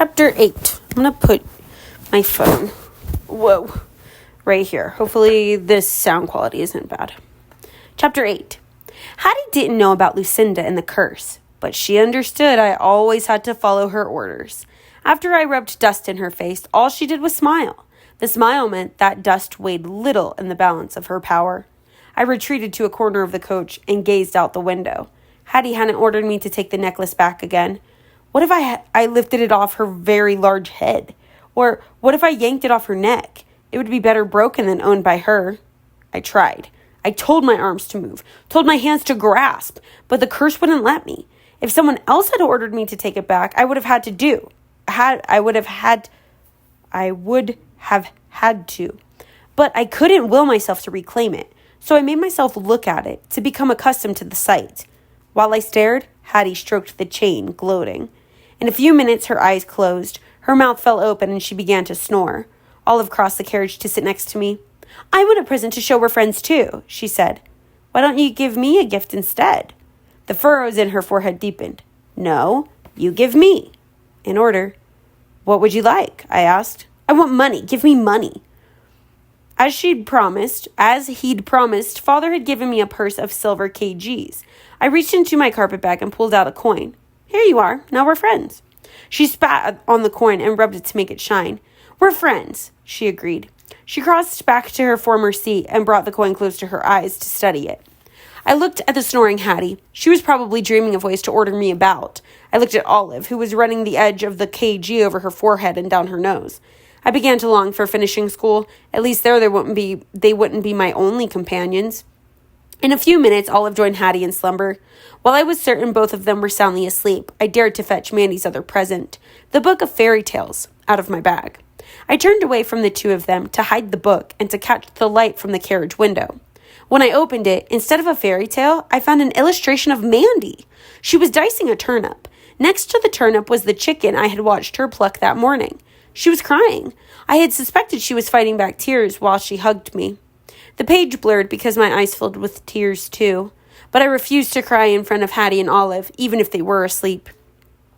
Chapter 8. I'm going to put my phone, right here. Hopefully this sound quality isn't bad. Chapter 8. Hattie didn't know about Lucinda and the curse, but she understood I always had to follow her orders. After I rubbed dust in her face, all she did was smile. The smile meant that dust weighed little in the balance of her power. I retreated to a corner of the coach and gazed out the window. Hattie hadn't ordered me to take the necklace back again. What if I lifted it off her very large head? Or what if I yanked it off her neck? It would be better broken than owned by her. I tried. I told my arms to move, told my hands to grasp, but the curse wouldn't let me. If someone else had ordered me to take it back, I would have had to. But I couldn't will myself to reclaim it, so I made myself look at it to become accustomed to the sight. While I stared, Hattie stroked the chain, gloating. In a few minutes, her eyes closed, her mouth fell open, and she began to snore. Olive crossed the carriage to sit next to me. "I want a present to show we're friends, too," she said. "Why don't you give me a gift instead?" The furrows in her forehead deepened. "No, you give me." In order. "What would you like?" I asked. "I want money. Give me money." As he'd promised, Father had given me a purse of silver kgs. I reached into my carpet bag and pulled out a coin. "Here you are. Now we're friends." She spat on the coin and rubbed it to make it shine. "We're friends," she agreed. She crossed back to her former seat and brought the coin close to her eyes to study it. I looked at the snoring Hattie. She was probably dreaming of ways to order me about. I looked at Olive, who was running the edge of the kg over her forehead and down her nose. I began to long for finishing school. At least they wouldn't be my only companions. In a few minutes, Olive joined Hattie in slumber. While I was certain both of them were soundly asleep, I dared to fetch Mandy's other present, the book of fairy tales, out of my bag. I turned away from the two of them to hide the book and to catch the light from the carriage window. When I opened it, instead of a fairy tale, I found an illustration of Mandy. She was dicing a turnip. Next to the turnip was the chicken I had watched her pluck that morning. She was crying. I had suspected she was fighting back tears while she hugged me. The page blurred because my eyes filled with tears too, but I refused to cry in front of Hattie and Olive, even if they were asleep.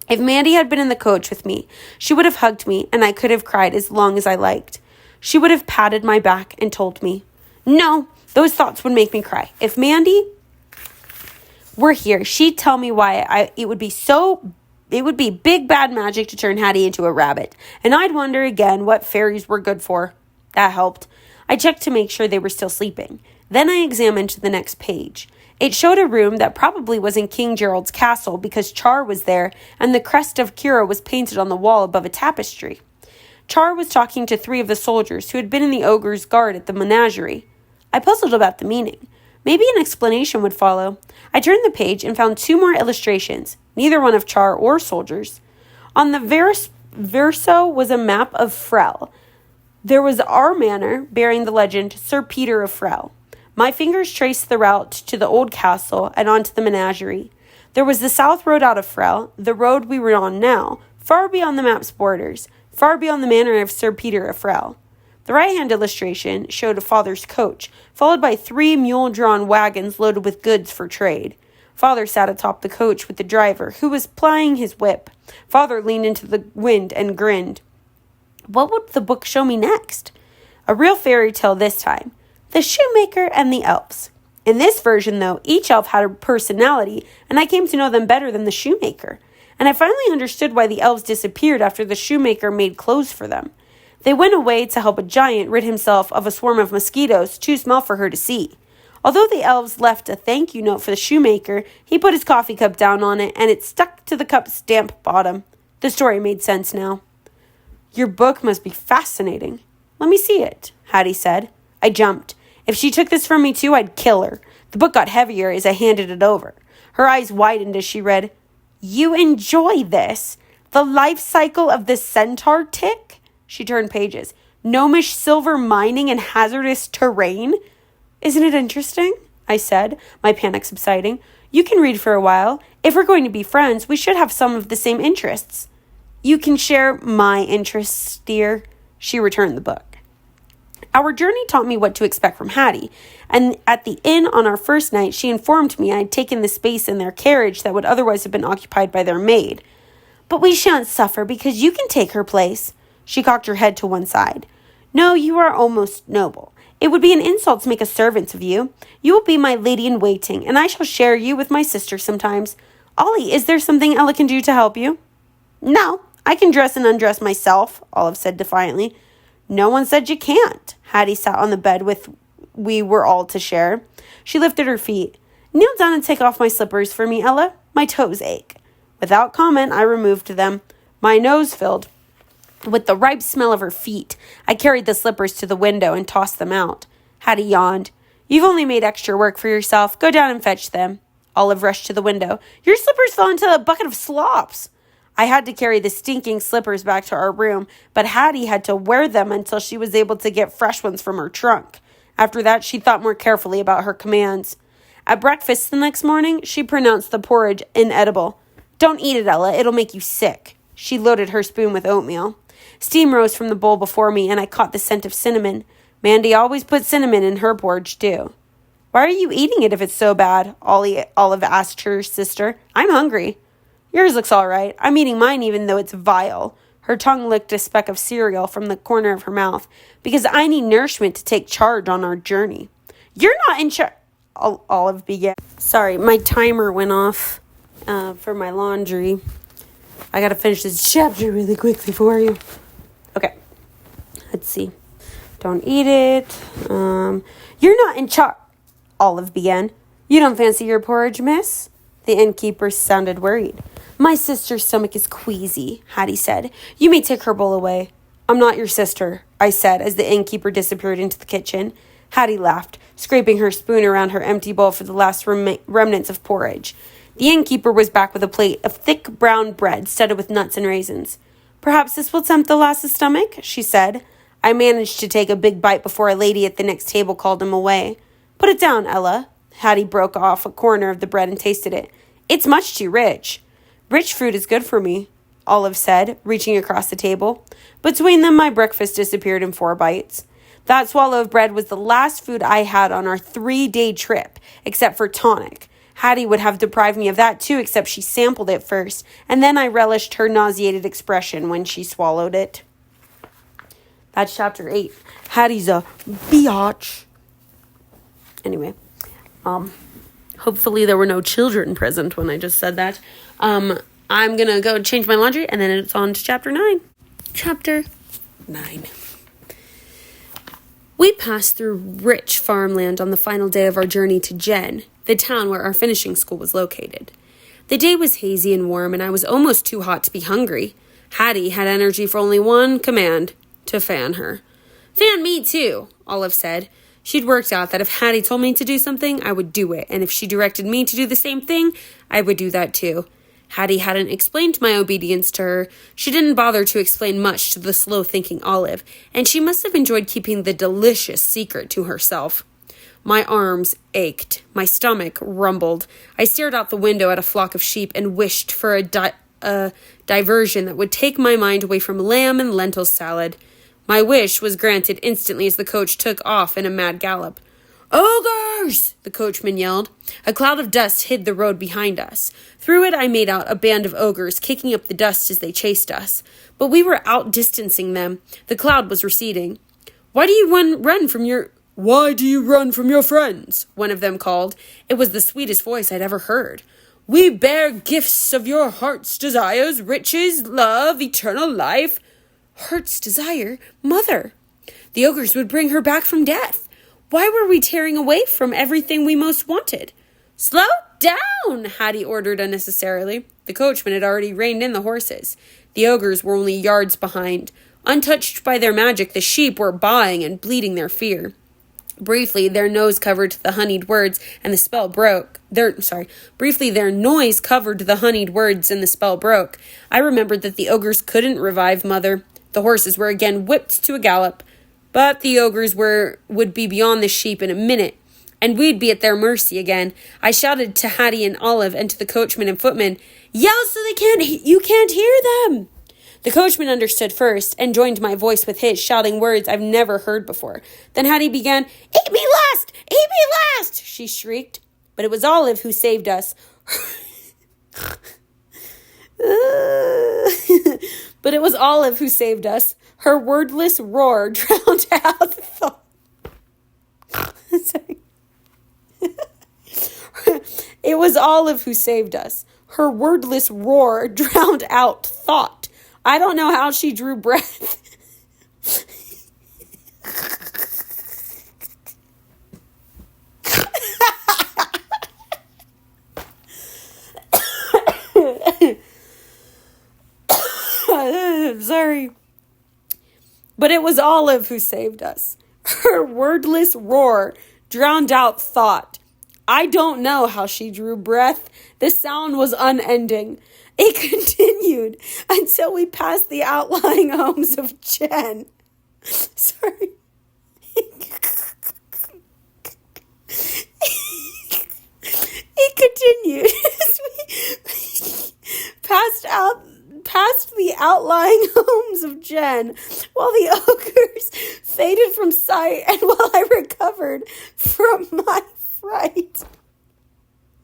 If Mandy had been in the coach with me, she would have hugged me and I could have cried as long as I liked. She would have patted my back and told me. No, those thoughts would make me cry. If Mandy were here, she'd tell me why it would be big bad magic to turn Hattie into a rabbit, and I'd wonder again what fairies were good for. That helped. I checked to make sure they were still sleeping. Then I examined the next page. It showed a room that probably was in King Gerald's castle because Char was there and the crest of Kira was painted on the wall above a tapestry. Char was talking to 3 of the soldiers who had been in the ogre's guard at the menagerie. I puzzled about the meaning. Maybe an explanation would follow. I turned the page and found 2 more illustrations, neither one of Char or soldiers. On the verso was a map of Frel. There was our manor bearing the legend Sir Peter of Frel. My fingers traced the route to the old castle and onto the menagerie. There was the south road out of Frel, the road we were on now, far beyond the map's borders, far beyond the manor of Sir Peter of Frel. The right-hand illustration showed a father's coach, followed by 3 mule-drawn wagons loaded with goods for trade. Father sat atop the coach with the driver, who was plying his whip. Father leaned into the wind and grinned. What would the book show me next? A real fairy tale this time. The Shoemaker and the Elves. In this version, though, each elf had a personality, and I came to know them better than the shoemaker. And I finally understood why the elves disappeared after the shoemaker made clothes for them. They went away to help a giant rid himself of a swarm of mosquitoes too small for her to see. Although the elves left a thank you note for the shoemaker, he put his coffee cup down on it, and it stuck to the cup's damp bottom. The story made sense now. "Your book must be fascinating." "Let me see it," Hattie said. I jumped. If she took this from me too, I'd kill her. The book got heavier as I handed it over. Her eyes widened as she read, "You enjoy this? The life cycle of the centaur tick?" She turned pages. "Gnomish silver mining and hazardous terrain?" "Isn't it interesting?" I said, my panic subsiding. "You can read for a while. If we're going to be friends, we should have some of the same interests." "You can share my interests, dear," she returned the book. Our journey taught me what to expect from Hattie, and at the inn on our first night, she informed me I had taken the space in their carriage that would otherwise have been occupied by their maid. But we shan't suffer because you can take her place. She cocked her head to one side. No, you are almost noble. It would be an insult to make a servant of you. You will be my lady-in-waiting, and I shall share you with my sister sometimes. Ollie, is there something Ella can do to help you? No, I can dress and undress myself, Olive said defiantly. No one said you can't. Hattie sat on the bed we were all to share. She lifted her feet. Kneel down and take off my slippers for me, Ella. My toes ache. Without comment, I removed them. My nose filled with the ripe smell of her feet. I carried the slippers to the window and tossed them out. Hattie yawned. You've only made extra work for yourself. Go down and fetch them. Olive rushed to the window. Your slippers fell into a bucket of slops. I had to carry the stinking slippers back to our room, but Hattie had to wear them until she was able to get fresh ones from her trunk. After that, she thought more carefully about her commands. At breakfast the next morning, she pronounced the porridge inedible. Don't eat it, Ella. It'll make you sick. She loaded her spoon with oatmeal. Steam rose from the bowl before me, and I caught the scent of cinnamon. Mandy always puts cinnamon in her porridge, too. Why are you eating it if it's so bad? Olive asked her sister. I'm hungry. Yours looks all right. I'm eating mine even though it's vile. Her tongue licked a speck of cereal from the corner of her mouth, because I need nourishment to take charge on our journey. You're not in charge, Olive began. Sorry, my timer went off for my laundry. I gotta finish this chapter really quickly for you. Okay, let's see. Don't eat it. You're not in charge, Olive began. You don't fancy your porridge, miss? The innkeeper sounded worried. My sister's stomach is queasy, Hattie said. You may take her bowl away. I'm not your sister, I said as the innkeeper disappeared into the kitchen. Hattie laughed, scraping her spoon around her empty bowl for the last remnants of porridge. The innkeeper was back with a plate of thick brown bread studded with nuts and raisins. Perhaps this will tempt the lass's stomach, she said. I managed to take a big bite before a lady at the next table called him away. Put it down, Ella. Hattie broke off a corner of the bread and tasted it. It's much too rich. Rich fruit is good for me, Olive said, reaching across the table. Between them, my breakfast disappeared in 4 bites. That swallow of bread was the last food I had on our 3-day trip, except for tonic. Hattie would have deprived me of that too, except she sampled it first, and then I relished her nauseated expression when she swallowed it. That's chapter 8. Hattie's a biatch. Anyway, hopefully there were no children present when I just said that. I'm going to go change my laundry, and then it's on to chapter 9. Chapter 9. We passed through rich farmland on the final day of our journey to Jen, the town where our finishing school was located. The day was hazy and warm, and I was almost too hot to be hungry. Hattie had energy for only one command, to fan her. Fan me too, Olive said. She'd worked out that if Hattie told me to do something, I would do it, and if she directed me to do the same thing, I would do that too. Hattie hadn't explained my obedience to her. She didn't bother to explain much to the slow-thinking Olive, and she must have enjoyed keeping the delicious secret to herself. My arms ached. My stomach rumbled. I stared out the window at a flock of sheep and wished for a diversion that would take my mind away from lamb and lentil salad. My wish was granted instantly as the coach took off in a mad gallop. Ogres! The coachman yelled. A cloud of dust hid the road behind us. Through it I made out a band of ogres kicking up the dust as they chased us. But we were outdistancing them. The cloud was receding. Why do you run from your friends? One of them called. It was the sweetest voice I'd ever heard. We bear gifts of your heart's desires, riches, love, eternal life. Heart's desire? Mother! The ogres would bring her back from death. Why were we tearing away from everything we most wanted? Slow down, Hattie ordered unnecessarily. The coachman had already reined in the horses. The ogres were only yards behind. Untouched by their magic, the sheep were baaing and bleating their fear. Briefly, their noise covered the honeyed words, and the spell broke. Briefly, their noise covered the honeyed words, and the spell broke. I remembered that the ogres couldn't revive Mother. The horses were again whipped to a gallop. But the ogres would be beyond the sheep in a minute, and we'd be at their mercy again. I shouted to Hattie and Olive and to the coachman and footman, "Yell so you can't hear them!" The coachman understood first and joined my voice with his, shouting words I've never heard before. Then Hattie began, "Eat me last! Eat me last!" she shrieked. But it was Olive who saved us. But it was Olive who saved us. Her wordless roar drowned out thought. Sorry. It was Olive who saved us. Her wordless roar drowned out thought. I don't know how she drew breath. Sorry. But it was Olive who saved us. Her wordless roar drowned out thought. I don't know how she drew breath. The sound was unending. It continued until we passed the outlying homes of Jen. Sorry. It continued as we past the outlying homes of Jen, while the ogres faded from sight and while I recovered from my fright.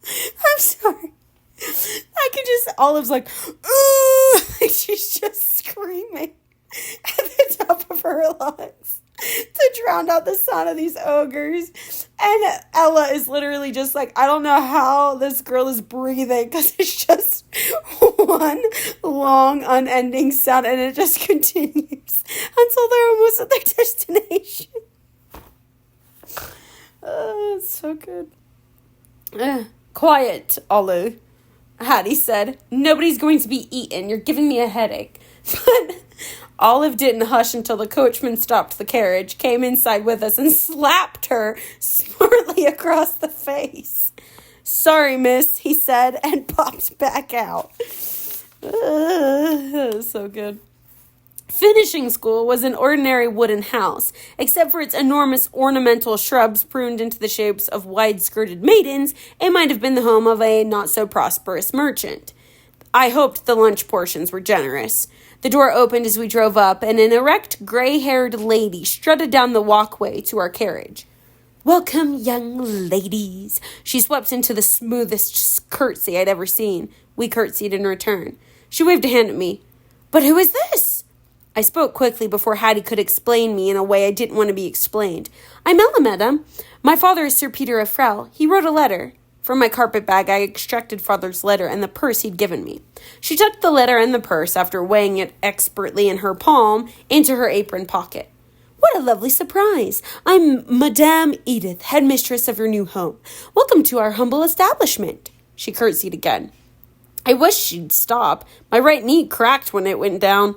I'm sorry. I could just, Olive's like, ooh, like she's just screaming at the top of her lungs to drown out the sound of these ogres. And Ella is literally just like, I don't know how this girl is breathing, because it's just one long unending sound, and it just continues until they're almost at their destination. It's so good. Quiet, Olive, Hattie said. Nobody's going to be eaten. You're giving me a headache. But Olive didn't hush until the coachman stopped the carriage, came inside with us, and slapped her smartly across the face. Sorry, miss, he said, and popped back out. That was so good. Finishing school was an ordinary wooden house, except for its enormous ornamental shrubs pruned into the shapes of wide-skirted maidens. It might have been the home of a not-so-prosperous merchant. I hoped the lunch portions were generous. The door opened as we drove up, and an erect, gray-haired lady strutted down the walkway to our carriage. Welcome, young ladies. She swept into the smoothest curtsy I'd ever seen. We curtsied in return. She waved a hand at me. But who is this? I spoke quickly before Hattie could explain me in a way I didn't want to be explained. I'm Ella, madam. My father is Sir Peter of Frel. He wrote a letter. From my carpet bag, I extracted father's letter and the purse he'd given me. She tucked the letter and the purse, after weighing it expertly in her palm, into her apron pocket. What a lovely surprise. I'm Madame Edith, headmistress of your new home. Welcome to our humble establishment. She curtsied again. I wish she'd stop. My right knee cracked when it went down.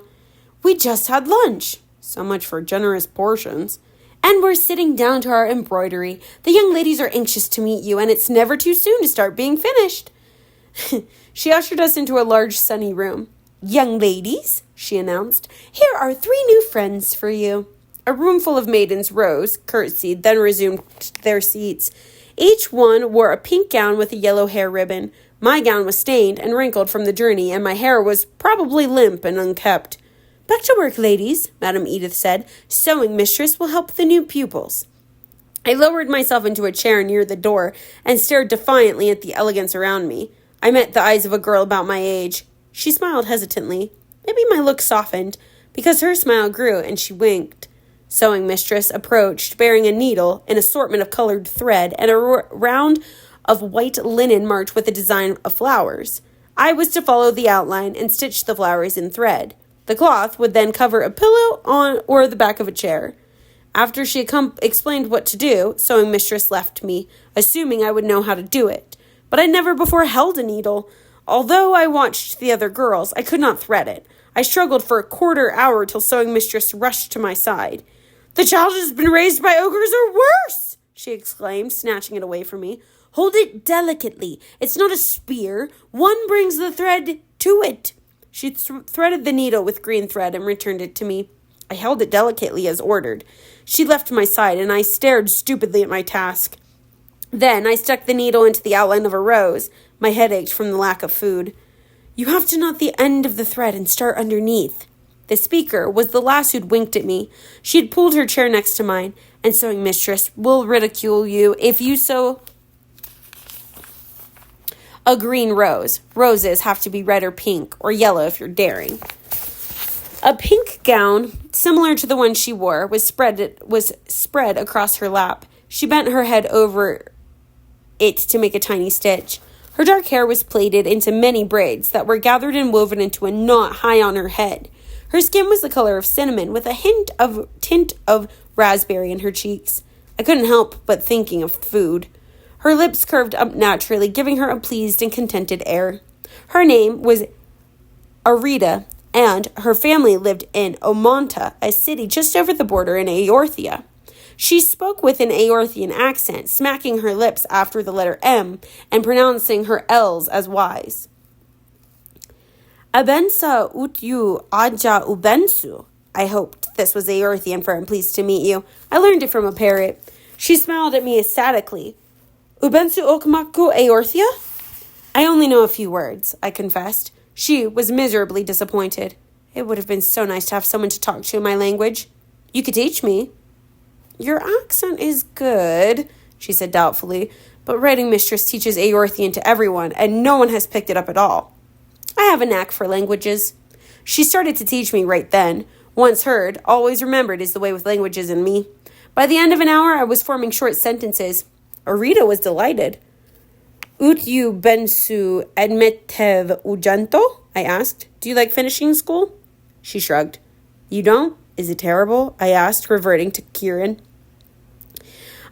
We just had lunch. So much for generous portions. And we're sitting down to our embroidery. The young ladies are anxious to meet you, and it's never too soon to start being finished. She ushered us into a large sunny room. Young ladies, she announced, here are 3 new friends for you. A room full of maidens rose, curtsied, then resumed their seats. Each one wore a pink gown with a yellow hair ribbon. My gown was stained and wrinkled from the journey, and my hair was probably limp and unkempt. Back to work, ladies, Madame Edith said. Sewing mistress will help the new pupils. I lowered myself into a chair near the door and stared defiantly at the elegance around me. I met the eyes of a girl about my age. She smiled hesitantly. Maybe my look softened, because her smile grew and she winked. Sewing mistress approached, bearing a needle, an assortment of colored thread, and a round of white linen marked with a design of flowers. I was to follow the outline and stitch the flowers in thread. The cloth would then cover a pillow or the back of a chair. After she explained what to do, sewing mistress left me, assuming I would know how to do it. But I never before held a needle. Although I watched the other girls, I could not thread it. I struggled for a quarter hour till sewing mistress rushed to my side. The child has been raised by ogres or worse, she exclaimed, snatching it away from me. Hold it delicately. It's not a spear. One brings the thread to it. She threaded the needle with green thread and returned it to me. I held it delicately as ordered. She left my side, and I stared stupidly at my task. Then I stuck the needle into the outline of a rose. My head ached from the lack of food. You have to knot the end of the thread and start underneath. The speaker was the lass who'd winked at me. She had pulled her chair next to mine, and sewing mistress will ridicule you if you so... A green rose. Roses have to be red or pink, or yellow if you're daring. A pink gown, similar to the one she wore, was spread across her lap. She bent her head over it to make a tiny stitch. Her dark hair was plaited into many braids that were gathered and woven into a knot high on her head. Her skin was the color of cinnamon, with a tint of raspberry in her cheeks. I couldn't help but thinking of food. Her lips curved up naturally, giving her a pleased and contented air. Her name was Arita, and her family lived in Omonta, a city just over the border in Aorthia. She spoke with an Aorthian accent, smacking her lips after the letter M and pronouncing her L's as Y's. Abensa utyu aja ubensu. I hoped this was Aorthian for I'm pleased to meet you. I learned it from a parrot. She smiled at me ecstatically. Ubensu okmaku Aorthia? I only know a few words, I confessed. She was miserably disappointed. It would have been so nice to have someone to talk to in my language. You could teach me. Your accent is good, she said doubtfully, but writing mistress teaches Aorthian to everyone, and no one has picked it up at all. I have a knack for languages. She started to teach me right then. Once heard, always remembered is the way with languages in me. By the end of an hour, I was forming short sentences. Arita was delighted. Ut you bensu admittev ujanto? I asked. Do you like finishing school? She shrugged. You don't? Is it terrible? I asked, reverting to Kieran.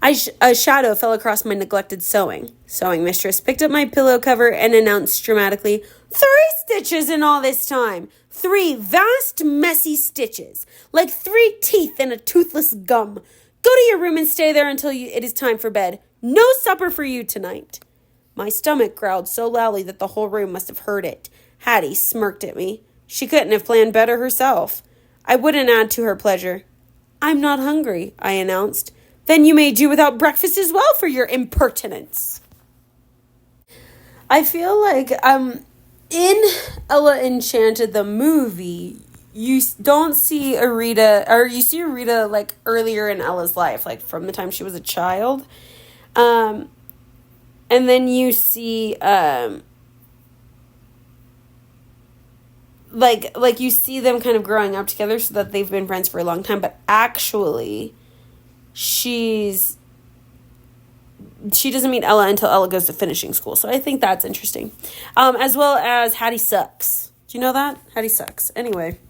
A shadow fell across my neglected sewing. Sewing mistress picked up my pillow cover and announced dramatically, 3 stitches in all this time. 3 vast, messy stitches, like 3 teeth in a toothless gum. Go to your room and stay there until it is time for bed. No supper for you tonight. My stomach growled so loudly that the whole room must have heard it. Hattie smirked at me. She couldn't have planned better herself. I wouldn't add to her pleasure. I'm not hungry, I announced. Then you may do without breakfast as well for your impertinence. I feel like in Ella Enchanted, the movie, you don't see Arita, or you see Arita like earlier in Ella's life, like from the time she was a child. And then you see like you see them kind of growing up together so that they've been friends for a long time, but actually she doesn't meet Ella until Ella goes to finishing school. So I think that's interesting. As well as Hattie sucks. Do you know that? Hattie sucks. Anyway.